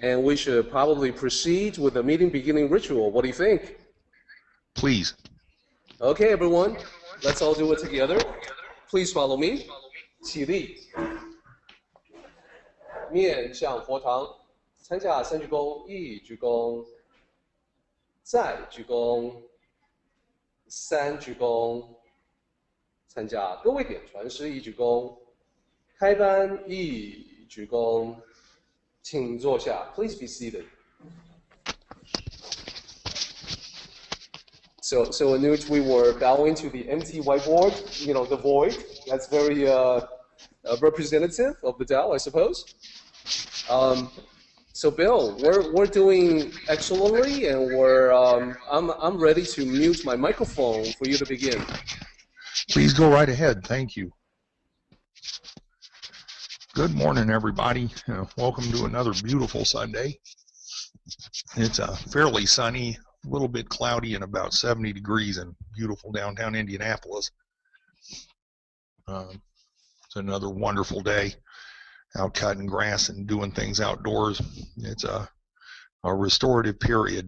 And we should probably proceed with the meeting beginning ritual. What do you think? Please. Okay, everyone, let's all do it together. Please follow me. 起立，面向佛堂，参加三鞠躬：一鞠躬，再鞠躬，三鞠躬，参加各位点传师一鞠躬，开班一鞠躬，请坐下。Please be seated. So in which we were bowing to the empty whiteboard, you know, the void. That's very representative of the Tao, I suppose. So Bill, we're doing excellently, and I'm ready to mute my microphone for you to begin. Please go right ahead. Thank you. Good morning, everybody. Welcome to another beautiful Sunday. It's fairly sunny, a little bit cloudy, and about 70 degrees in beautiful downtown Indianapolis. It's another wonderful day out cutting grass and doing things outdoors. It's a restorative period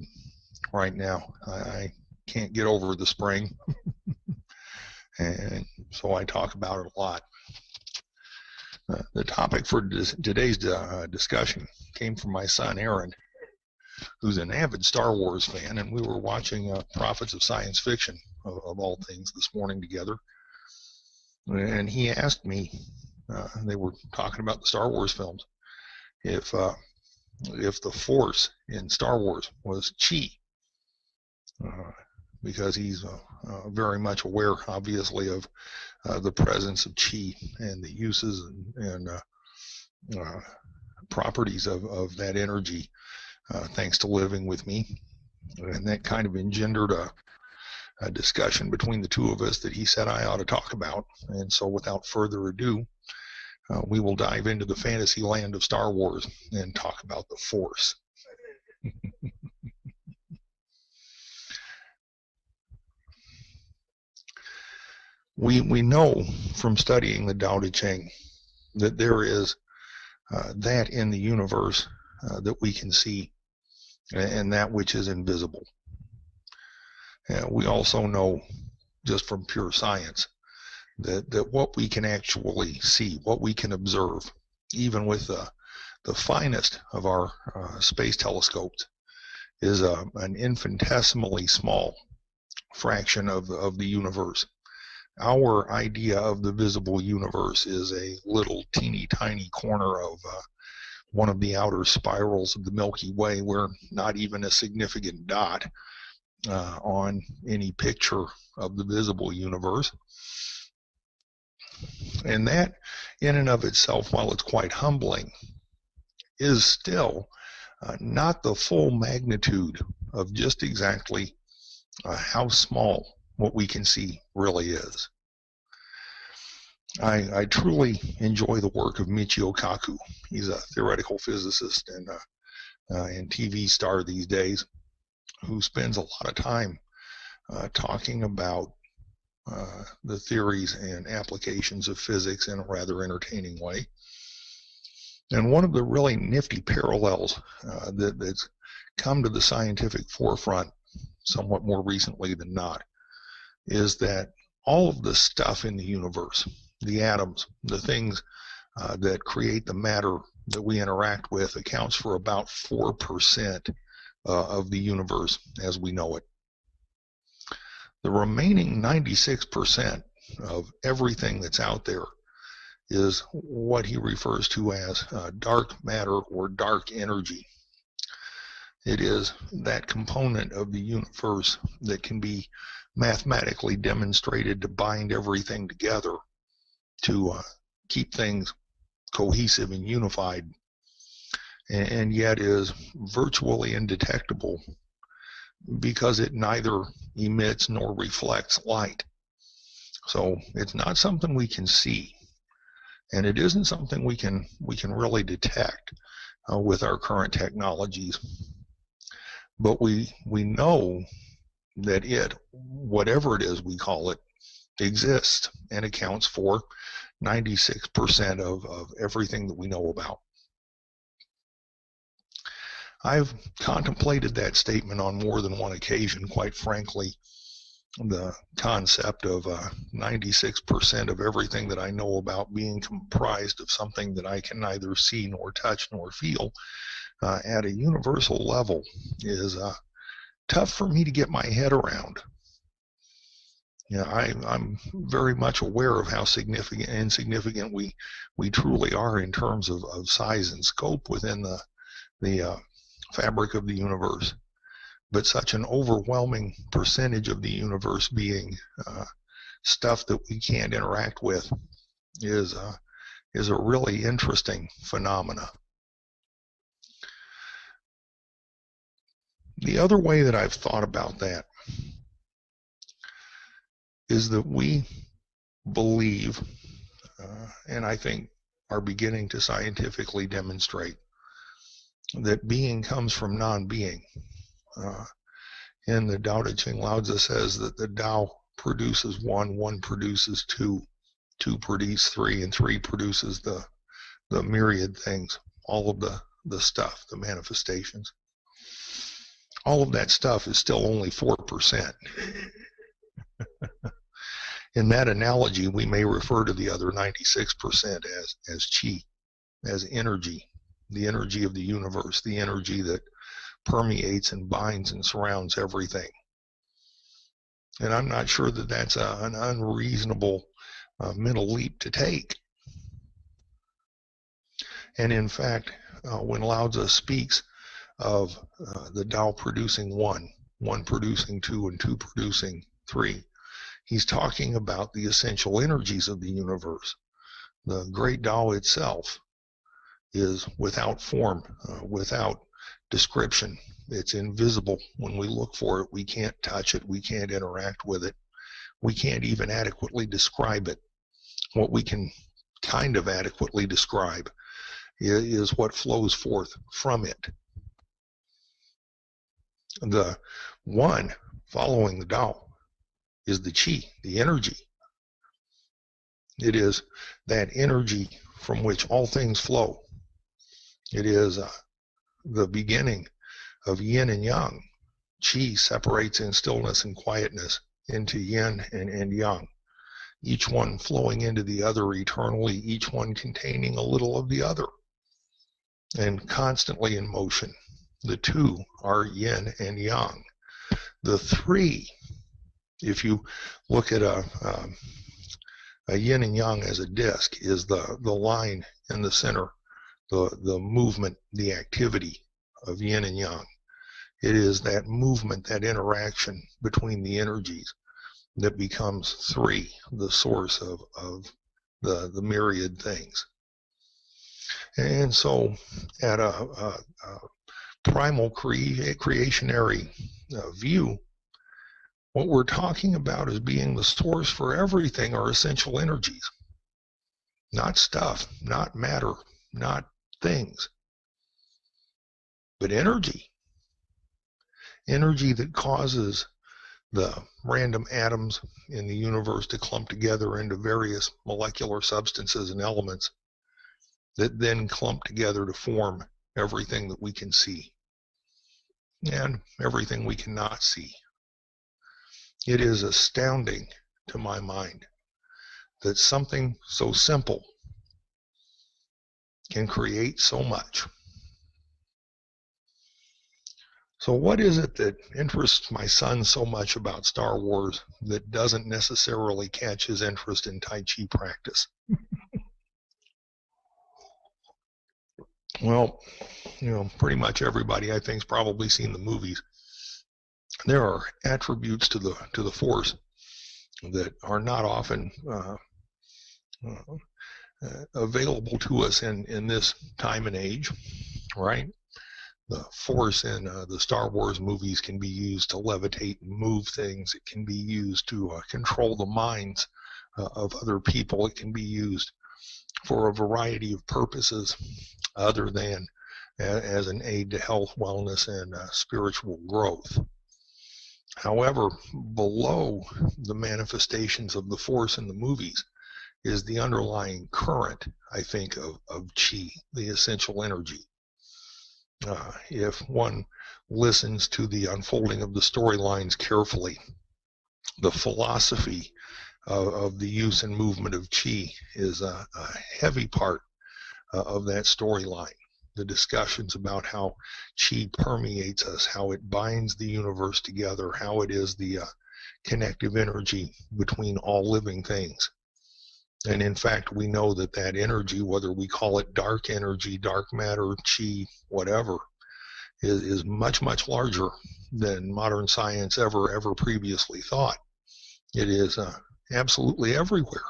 right now. I can't get over the spring, and so I talk about it a lot. The topic for today's discussion came from my son Aaron, who's an avid Star Wars fan, and we were watching Prophets of Science Fiction, of all things, this morning together. And he asked me, they were talking about the Star Wars films, if the Force in Star Wars was chi, because he's very much aware, obviously, of the presence of chi and the uses and properties of that energy, thanks to living with me. And that kind of engendered a discussion between the two of us that he said I ought to talk about. And so without further ado, we will dive into the fantasy land of Star Wars and talk about the Force. We know from studying the Tao Te Ching that there is that in the universe that we can see, and that which is invisible. We also know, just from pure science, that what we can actually see, what we can observe, even with the finest of our space telescopes, is an infinitesimally small fraction of the universe. Our idea of the visible universe is a little teeny tiny corner of one of the outer spirals of the Milky Way. We're not even a significant dot on any picture of the visible universe. And that, in and of itself, while it's quite humbling, is still not the full magnitude of just exactly how small what we can see really is. I truly enjoy the work of Michio Kaku. He's a theoretical physicist and TV star these days, who spends a lot of time talking about the theories and applications of physics in a rather entertaining way. And one of the really nifty parallels that's come to the scientific forefront somewhat more recently than not is that all of the stuff in the universe, the atoms, the things that create the matter that we interact with, accounts for about 4% of the universe as we know it. The remaining 96% of everything that's out there is what he refers to as dark matter or dark energy. It is that component of the universe that can be mathematically demonstrated to bind everything together, to keep things cohesive and unified, and yet is virtually indetectable because it neither emits nor reflects light. So it's not something we can see, and it isn't something we can really detect with our current technologies. But we know that it, whatever it is we call it, exists and accounts for 96% of everything that we know about. I've contemplated that statement on more than one occasion, quite frankly. The concept of 96% of everything that I know about being comprised of something that I can neither see nor touch nor feel at a universal level is tough for me to get my head around. I'm very much aware of how significant and insignificant we truly are in terms of size and scope within the fabric of the universe. But such an overwhelming percentage of the universe being stuff that we can't interact with is a really interesting phenomena. The other way that I've thought about that is that we believe, and I think are beginning to scientifically demonstrate, that being comes from non-being. In the Tao Te Ching, Lao Tzu says that the Tao produces one, one produces two, two produces three, and three produces the myriad things, all of the stuff, the manifestations. All of that stuff is still only 4%. In that analogy, we may refer to the other 96% as chi, as energy, the energy of the universe, the energy that permeates and binds and surrounds everything. And I'm not sure that that's an unreasonable mental leap to take. And in fact, when Lao Tzu speaks of the Tao producing one, one producing two, and two producing three, he's talking about the essential energies of the universe. The great Tao itself is without form, without description. It's invisible. When we look for it, we can't touch it. We can't interact with it. We can't even adequately describe it. What we can kind of adequately describe is what flows forth from it. The one following the Tao is the chi, the energy. It is that energy from which all things flow. It is the beginning of yin and yang. Chi separates in stillness and quietness into yin and yang, each one flowing into the other eternally, each one containing a little of the other, and constantly in motion. The two are yin and yang. The three, if you look at a yin and yang as a disc, is the line in the center, the movement, the activity of yin and yang. It is that movement, that interaction between the energies that becomes three, the source of the myriad things. And so at a primal creationary view, what we're talking about as being the source for everything are essential energies. Not stuff, not matter, not things, but energy. Energy that causes the random atoms in the universe to clump together into various molecular substances and elements that then clump together to form everything that we can see and everything we cannot see. It is astounding to my mind that something so simple can create so much. So what is it that interests my son so much about Star Wars that doesn't necessarily catch his interest in Tai Chi practice? Well, pretty much everybody I think's probably seen the movies. There are attributes to the Force that are not often available to us in this time and age, right? The Force in the Star Wars movies can be used to levitate and move things. It can be used to control the minds of other people. It can be used for a variety of purposes other than as an aid to health, wellness, and spiritual growth. However, below the manifestations of the Force in the movies is the underlying current, I think, of Qi, the essential energy. if one listens to the unfolding of the storylines carefully. The philosophy of the use and movement of qi is a heavy part of that storyline. The discussions about how qi permeates us, how it binds the universe together, how it is the connective energy between all living things. And in fact, we know that that energy, whether we call it dark energy, dark matter, qi, whatever, is much, much larger than modern science ever previously thought. It is absolutely everywhere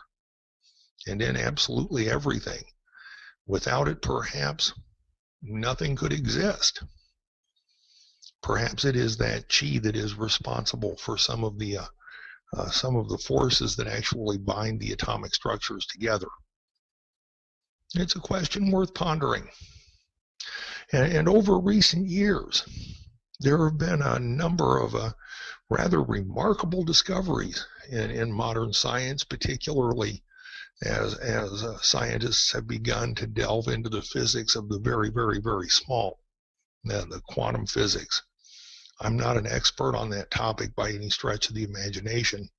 and in absolutely everything. Without it, perhaps nothing could exist. Perhaps it is that qi that is responsible for some of the forces that actually bind the atomic structures together. It's a question worth pondering. And over recent years, there have been a number of rather remarkable discoveries in modern science, particularly as scientists have begun to delve into the physics of the very, very, very small, the quantum physics. I'm not an expert on that topic by any stretch of the imagination,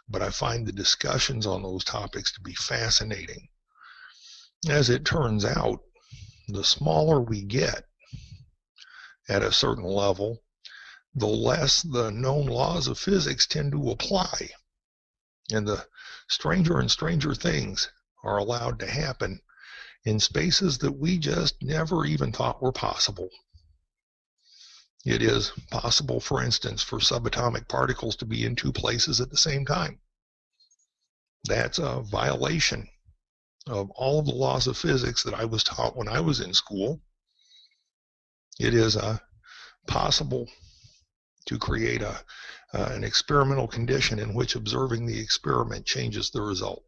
but I find the discussions on those topics to be fascinating. As it turns out, the smaller we get at a certain level, the less the known laws of physics tend to apply. And the stranger and stranger things are allowed to happen in spaces that we just never even thought were possible. It is possible, for instance, for subatomic particles to be in two places at the same time. That's a violation of all of the laws of physics that I was taught when I was in school. It is possible to create an experimental condition in which observing the experiment changes the result.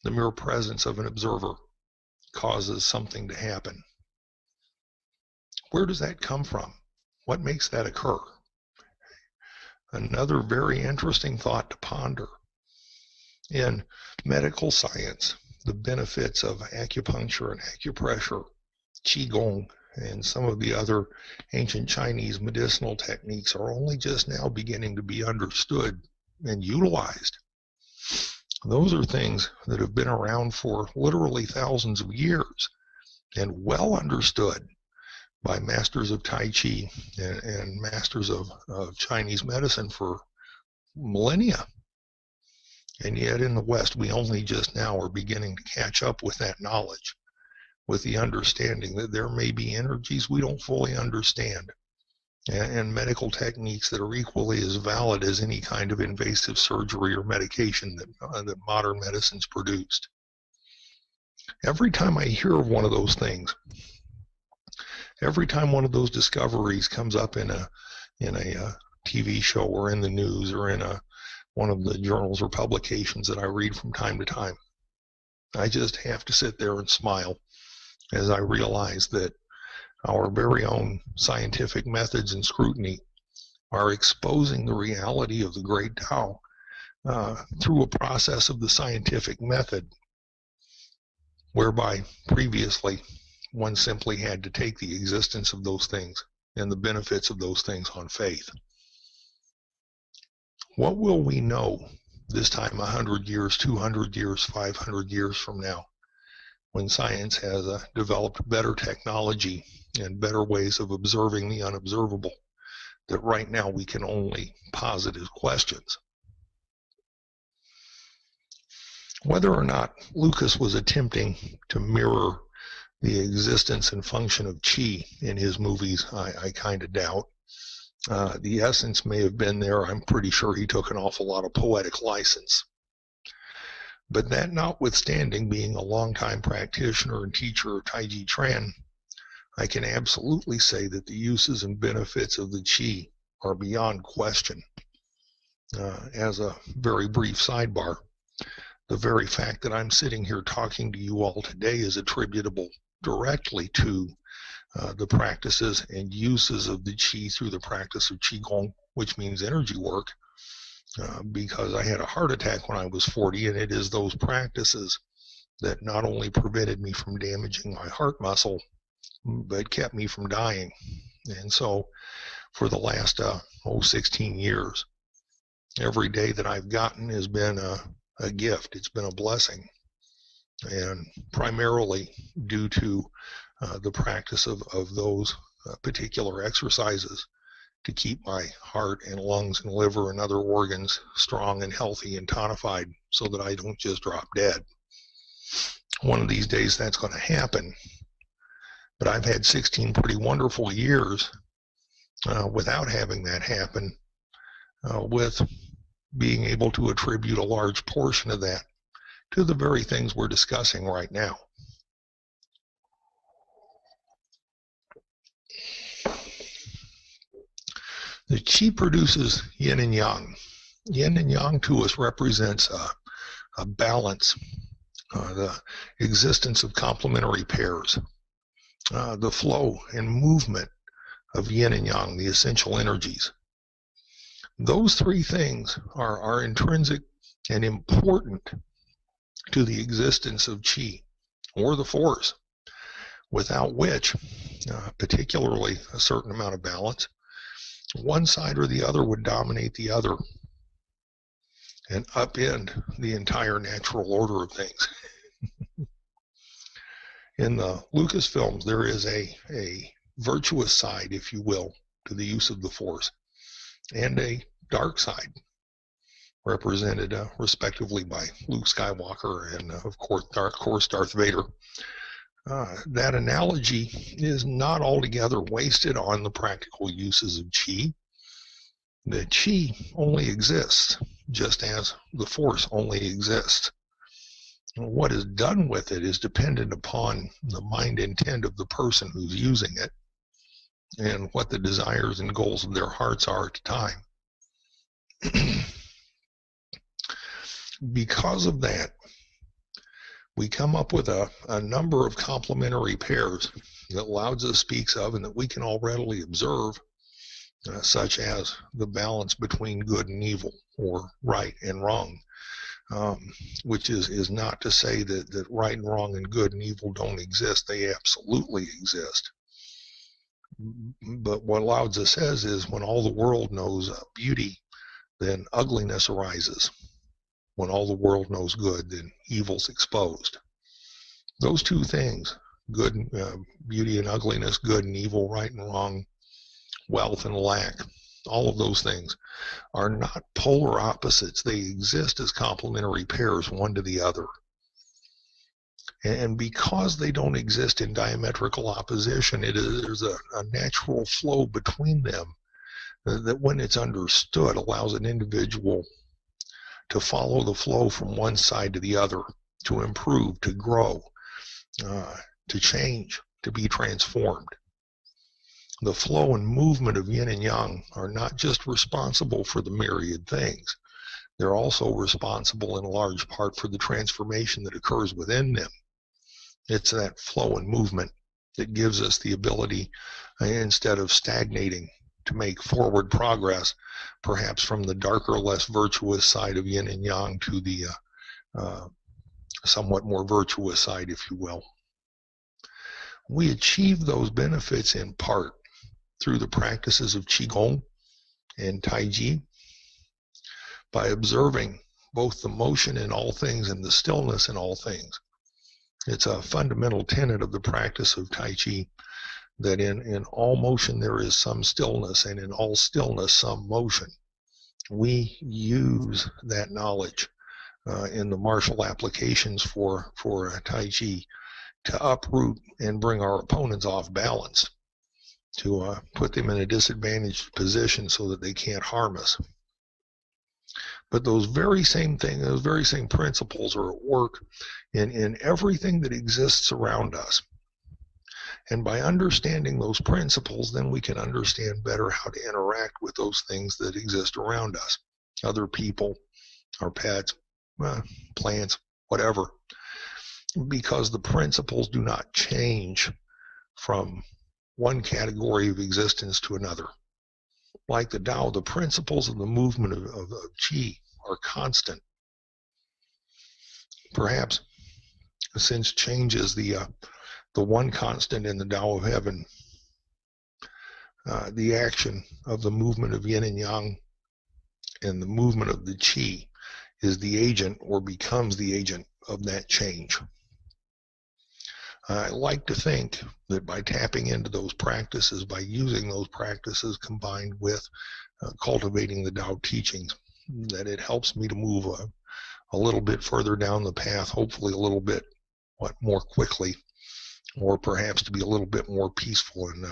The mere presence of an observer causes something to happen. Where does that come from? What makes that occur? Another very interesting thought to ponder. In medical science, the benefits of acupuncture and acupressure, qigong, and some of the other ancient Chinese medicinal techniques are only just now beginning to be understood and utilized. Those are things that have been around for literally thousands of years and well understood by masters of Tai Chi and masters of Chinese medicine for millennia. And yet in the West, we only just now are beginning to catch up with that knowledge, with the understanding that there may be energies we don't fully understand, and medical techniques that are equally as valid as any kind of invasive surgery or medication that modern medicine's produced. Every time I hear of one of those things, every time one of those discoveries comes up in a TV show or in the news or in one of the journals or publications that I read from time to time, I just have to sit there and smile as I realize that our very own scientific methods and scrutiny are exposing the reality of the great Tao through a process of the scientific method, whereby previously one simply had to take the existence of those things and the benefits of those things on faith. What will we know this time 100 years, 200 years, 500 years from now, when science has developed better technology and better ways of observing the unobservable, that right now we can only posit as questions? Whether or not Lucas was attempting to mirror the existence and function of qi in his movies, I kind of doubt. The essence may have been there. I'm pretty sure he took an awful lot of poetic license. But that notwithstanding, being a longtime practitioner and teacher of Tai Chi Chuan, I can absolutely say that the uses and benefits of the qi are beyond question. As a very brief sidebar, the very fact that I'm sitting here talking to you all today is attributable directly to the practices and uses of the qi through the practice of qigong, which means energy work, because I had a heart attack when I was 40, and it is those practices that not only prevented me from damaging my heart muscle, but kept me from dying. And so for the last 16 years, every day that I've gotten has been a gift. It's been a blessing, and primarily due to the practice of those particular exercises to keep my heart and lungs and liver and other organs strong and healthy and tonified so that I don't just drop dead. One of these days that's going to happen, but I've had 16 pretty wonderful years without having that happen, with being able to attribute a large portion of that to the very things we're discussing right now. The qi produces yin and yang. Yin and yang to us represents a balance, the existence of complementary pairs, the flow and movement of yin and yang, the essential energies. Those three things are intrinsic and important to the existence of qi, or the force, without which, particularly a certain amount of balance, one side or the other would dominate the other and upend the entire natural order of things. In the Lucas films, there is a virtuous side, if you will, to the use of the force, and a dark side, represented respectively by Luke Skywalker and of course Darth Vader. That analogy is not altogether wasted on the practical uses of qi. The qi only exists just as the force only exists. What is done with it is dependent upon the mind intent of the person who's using it and what the desires and goals of their hearts are at the time. Because of that, we come up with a number of complementary pairs that Lao Tzu speaks of and that we can all readily observe, such as the balance between good and evil, or right and wrong, which is not to say that right and wrong and good and evil don't exist. They absolutely exist. But what Lao Tzu says is, when all the world knows beauty, then ugliness arises. When all the world knows good, then evil's exposed. Those two things, good, beauty and ugliness, good and evil, right and wrong, wealth and lack, all of those things are not polar opposites. They exist as complementary pairs, one to the other. And because they don't exist in diametrical opposition, there's a natural flow between them that, when it's understood, allows an individual to follow the flow from one side to the other, to improve, to grow, to change, to be transformed. The flow and movement of yin and yang are not just responsible for the myriad things. They're also responsible in large part for the transformation that occurs within them. It's that flow and movement that gives us the ability, instead of stagnating, to make forward progress, perhaps from the darker, less virtuous side of yin and yang to the somewhat more virtuous side, if you will. We achieve those benefits in part through the practices of Qigong and Taiji, by observing both the motion in all things and the stillness in all things. It's a fundamental tenet of the practice of Tai Chi that in all motion there is some stillness, and in all stillness some motion. We use that knowledge in the martial applications for Tai Chi to uproot and bring our opponents off balance, to put them in a disadvantaged position so that they can't harm us. But those very same things, those very same principles are at work in everything that exists around us. And by understanding those principles, then we can understand better how to interact with those things that exist around us. Other people, our pets, plants, whatever. Because the principles do not change from one category of existence to another. Like the Tao, the principles of the movement of Qi are constant. Perhaps, since change is the the one constant in the Tao of Heaven, the action of the movement of yin and yang and the movement of the qi is the agent or becomes the agent of that change. I like to think that by tapping into those practices, by using those practices combined with cultivating the Tao teachings, that it helps me to move a little bit further down the path, hopefully a little bit more quickly, or perhaps to be a little bit more peaceful and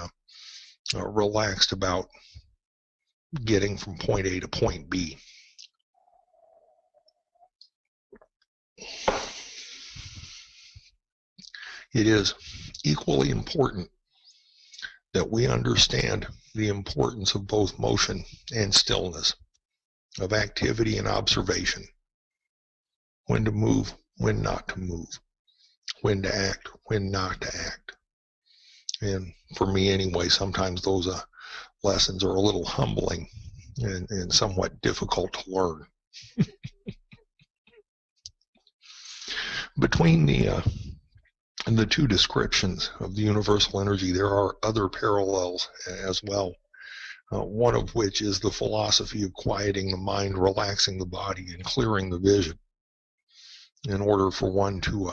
relaxed about getting from point A to point B. It is equally important that we understand the importance of both motion and stillness, of activity and observation, when to move, when not to move, when to act, when not to act. And for me anyway, sometimes those lessons are a little humbling and somewhat difficult to learn. Between the two descriptions of the universal energy, there are other parallels as well, one of which is the philosophy of quieting the mind, relaxing the body, and clearing the vision. In order for one to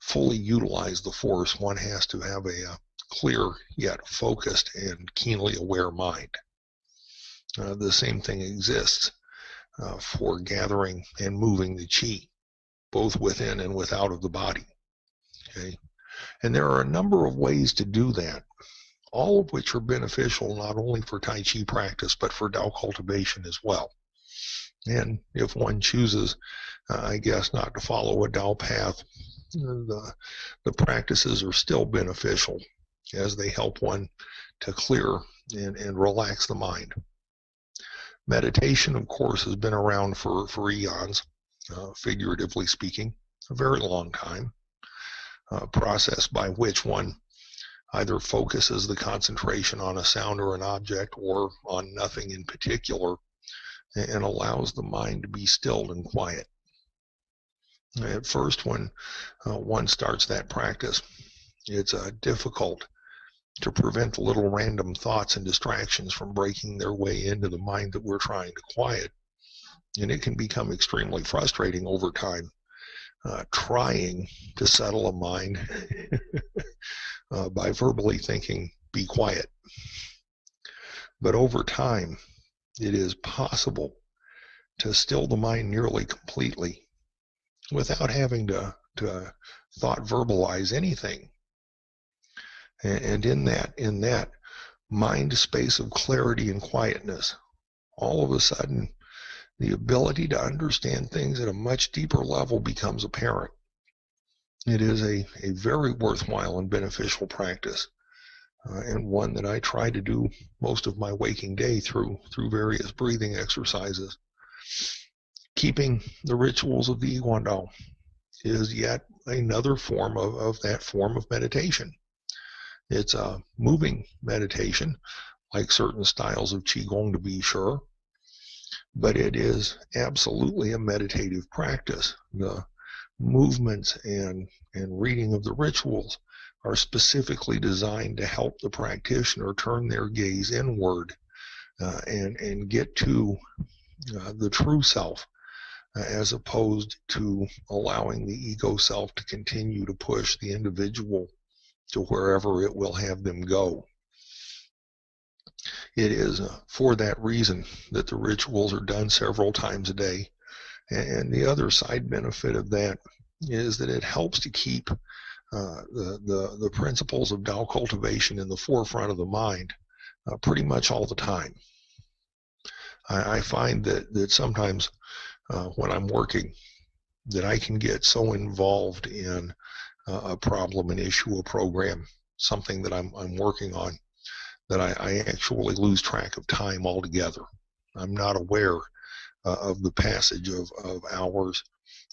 fully utilize the force, one has to have a clear yet focused and keenly aware mind. The same thing exists for gathering and moving the qi, both within and without of the body. Okay? And there are a number of ways to do that, all of which are beneficial not only for Tai Chi practice, but for Tao cultivation as well. And if one chooses, I guess, not to follow a Tao path, the practices are still beneficial as they help one to clear and relax the mind. Meditation, of course, has been around for eons, figuratively speaking, a very long time. Process by which one either focuses the concentration on a sound or an object or on nothing in particular and allows the mind to be stilled and quiet. At first, when one starts that practice, it's difficult to prevent the little random thoughts and distractions from breaking their way into the mind that we're trying to quiet. And it can become extremely frustrating over time, trying to settle a mind by verbally thinking, be quiet. But over time, it is possible to still the mind nearly completely without having to thought verbalize anything. And in that mind space of clarity and quietness, all of a sudden, the ability to understand things at a much deeper level becomes apparent. It is a very worthwhile and beneficial practice, and one that I try to do most of my waking day through various breathing exercises. Keeping the rituals of the Iguan Dao is yet another form of that form of meditation. It's a moving meditation, like certain styles of Qigong to be sure, but it is absolutely a meditative practice. The movements and reading of the rituals are specifically designed to help the practitioner turn their gaze inward and get to the true self, as opposed to allowing the ego self to continue to push the individual to wherever it will have them go. It is for that reason that the rituals are done several times a day. And the other side benefit of that is that it helps to keep the principles of Tao cultivation in the forefront of the mind pretty much all the time. I find that sometimes when I'm working, that I can get so involved in a problem, an issue, a program, something that I'm working on, that I actually lose track of time altogether. I'm not aware of the passage of hours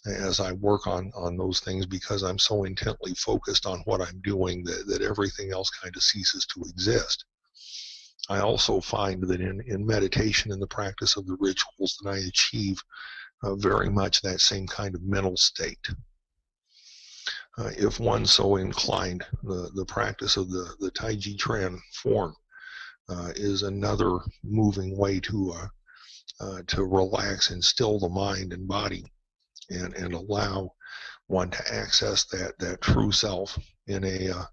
as I work on those things, because I'm so intently focused on what I'm doing that everything else kind of ceases to exist. I also find that in meditation and the practice of the rituals that I achieve very much that same kind of mental state. if one so inclined. The practice of the Tai Chi Chuan form is another moving way to relax and still the mind and body, and allow one to access that true self in a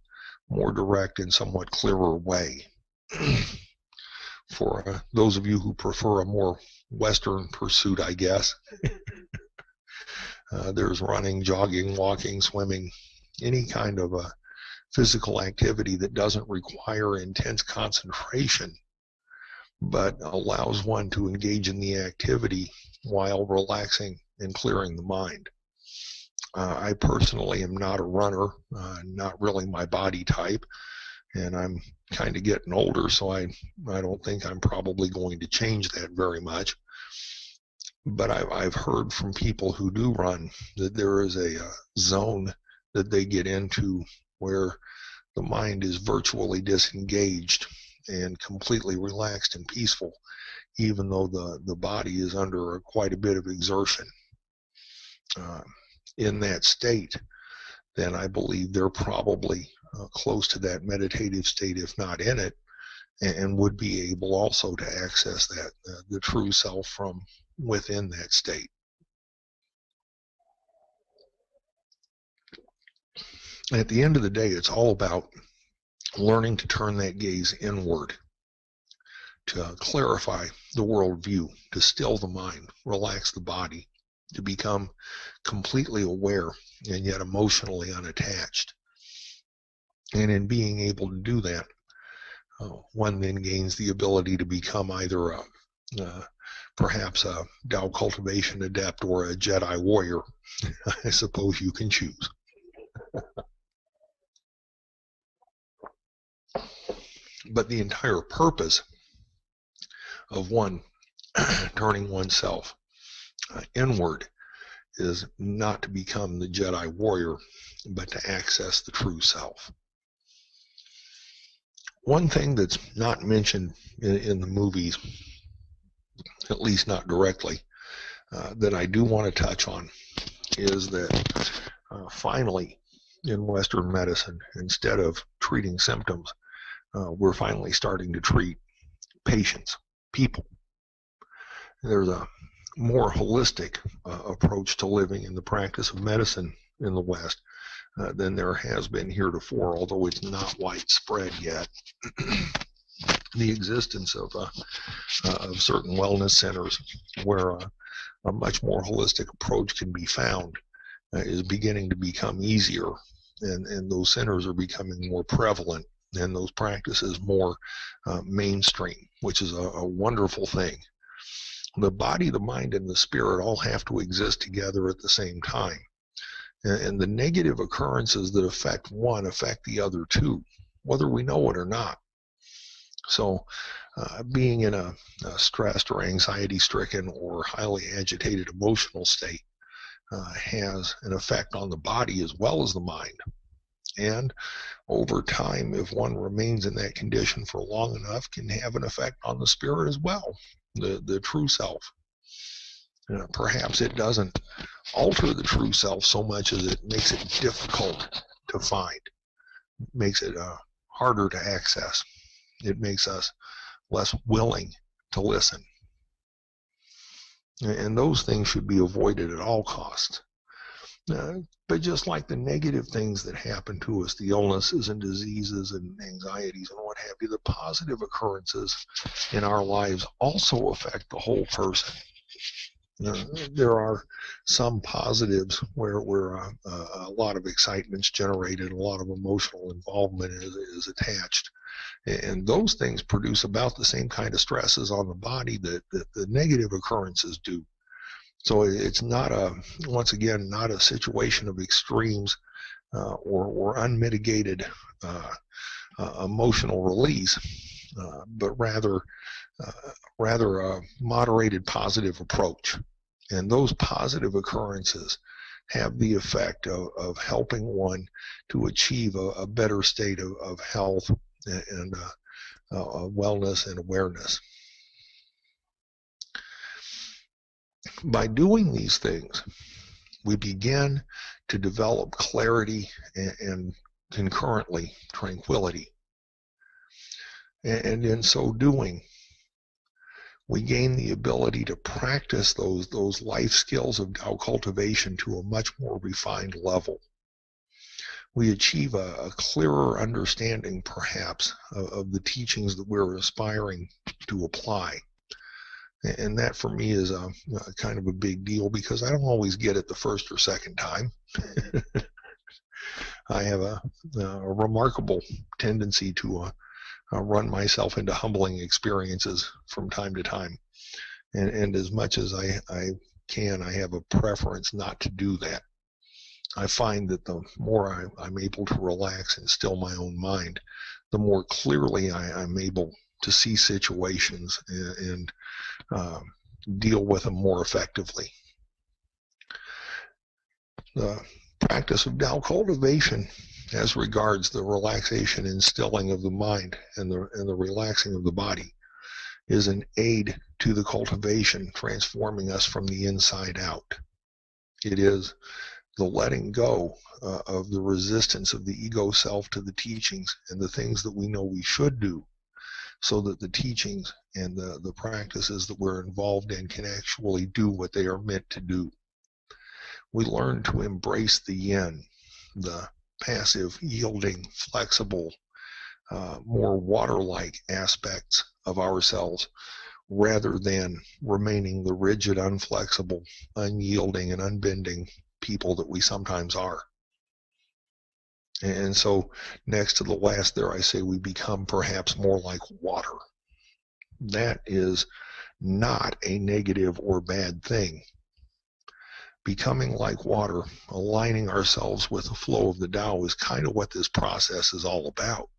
more direct and somewhat clearer way. For those of you who prefer a more Western pursuit, I guess, there's running, jogging, walking, swimming, any kind of a physical activity that doesn't require intense concentration, but allows one to engage in the activity while relaxing and clearing the mind. I personally am not a runner, not really my body type, and I'm kind of getting older, so I don't think I'm probably going to change that very much. But I've heard from people who do run that there is a zone that they get into where the mind is virtually disengaged and completely relaxed and peaceful, even though the body is under quite a bit of exertion. In that state, then I believe they're probably close to that meditative state, if not in it, and would be able also to access that, the true self from within that state. At the end of the day, it's all about learning to turn that gaze inward, to clarify the worldview, to still the mind, relax the body, to become completely aware and yet emotionally unattached. And in being able to do that, one then gains the ability to become either perhaps a Tao cultivation adept or a Jedi warrior. I suppose you can choose. But the entire purpose of one turning oneself inward is not to become the Jedi warrior, but to access the true self. One thing that's not mentioned in the movies, at least not directly, that I do want to touch on is that finally in Western medicine, instead of treating symptoms, we're finally starting to treat patients, people. There's a more holistic approach to living in the practice of medicine in the West than there has been heretofore, although it's not widespread yet. The existence of certain wellness centers where a much more holistic approach can be found is beginning to become easier, and those centers are becoming more prevalent, and those practices more mainstream, which is a wonderful thing. The body, the mind, and the spirit all have to exist together at the same time. And the negative occurrences that affect one affect the other too, whether we know it or not. So being in a stressed or anxiety-stricken or highly agitated emotional state has an effect on the body as well as the mind. And over time, if one remains in that condition for long enough, can have an effect on the spirit as well, the true self. Perhaps it doesn't alter the true self so much as it makes it difficult to find, makes it harder to access. It makes us less willing to listen. And those things should be avoided at all costs. But just like the negative things that happen to us, the illnesses and diseases and anxieties and what have you, the positive occurrences in our lives also affect the whole person. There are some positives where a lot of excitement's generated, a lot of emotional involvement is attached. And those things produce about the same kind of stresses on the body that the negative occurrences do. So it's not once again, not a situation of extremes or unmitigated emotional release, but rather a moderated positive approach. And those positive occurrences have the effect of helping one to achieve a better state of health and wellness and awareness. By doing these things, we begin to develop clarity and concurrently tranquility. And in so doing, we gain the ability to practice those life skills of Tao cultivation to a much more refined level. We achieve a clearer understanding, perhaps, of the teachings that we're aspiring to apply. And that, for me, is a kind of a big deal, because I don't always get it the first or second time. I have a remarkable tendency to run myself into humbling experiences from time to time. And as much as I can, I have a preference not to do that. I find that the more I'm able to relax and still my own mind, the more clearly I'm able to see situations and deal with them more effectively. The practice of Tao cultivation, as regards the relaxation and stilling of the mind and the relaxing of the body, is an aid to the cultivation, transforming us from the inside out. It is the letting go of the resistance of the ego self to the teachings and the things that we know we should do, so that the teachings and the practices that we're involved in can actually do what they are meant to do. We learn to embrace the yin, the passive, yielding, flexible, more water-like aspects of ourselves, rather than remaining the rigid, unflexible, unyielding, and unbending people that we sometimes are. And so, next to the last there, I say we become perhaps more like water. That is not a negative or bad thing. Becoming like water, aligning ourselves with the flow of the Tao, is kind of what this process is all about.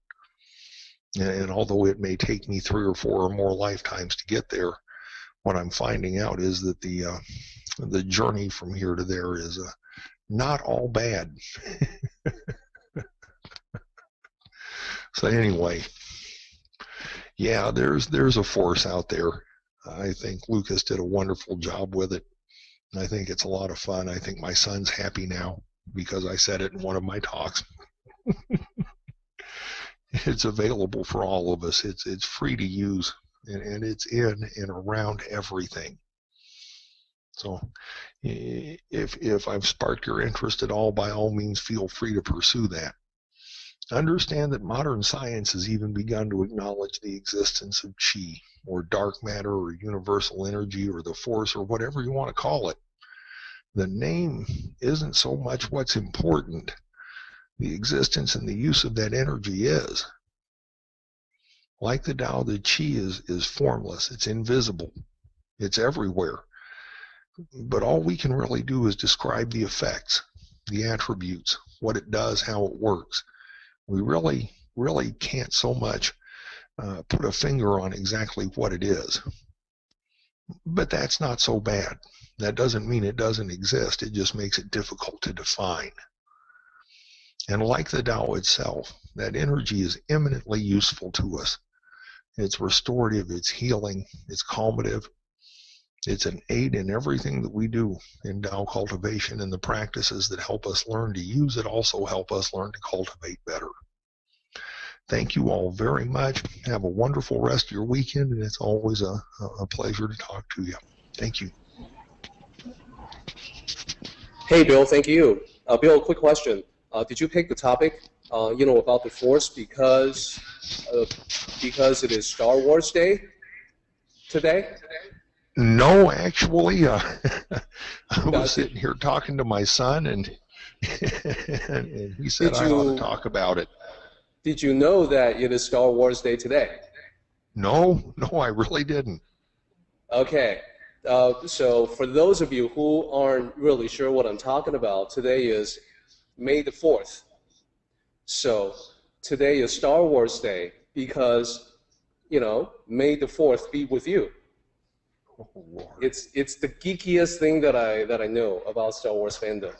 And although it may take me 3 or 4 or more lifetimes to get there, what I'm finding out is that the journey from here to there is not all bad. So anyway, yeah, there's a force out there. I think Lucas did a wonderful job with it. I think it's a lot of fun. I think my son's happy now because I said it in one of my talks. It's available for all of us. It's free to use, and it's in and around everything. So if I've sparked your interest at all, by all means, feel free to pursue that. Understand that modern science has even begun to acknowledge the existence of qi, or dark matter, or universal energy, or the force, or whatever you want to call it. The name isn't so much what's important. The existence and the use of that energy is. Like the Tao, the qi is formless. It's invisible. It's everywhere. But all we can really do is describe the effects, the attributes, what it does, how it works. We really can't so much put a finger on exactly what it is. But that's not so bad. That doesn't mean it doesn't exist. It just makes it difficult to define. And like the Tao itself, that energy is eminently useful to us. It's restorative, it's healing, it's calmative. It's an aid in everything that we do in Tao cultivation, and the practices that help us learn to use it also help us learn to cultivate better. Thank you all very much. Have a wonderful rest of your weekend, and it's always a pleasure to talk to you. Thank you. Hey, Bill, thank you. Bill, quick question. Did you pick the topic, about the Force because it is Star Wars Day today? No, actually, I was sitting here talking to my son, and he said I ought to talk about it. Did you know that it is Star Wars Day today? No, I really didn't. Okay. So for those of you who aren't really sure what I'm talking about, today is May the 4th. So today is Star Wars Day because, May the 4th be with you. Oh, Lord. It's the geekiest thing that I know about Star Wars fandom.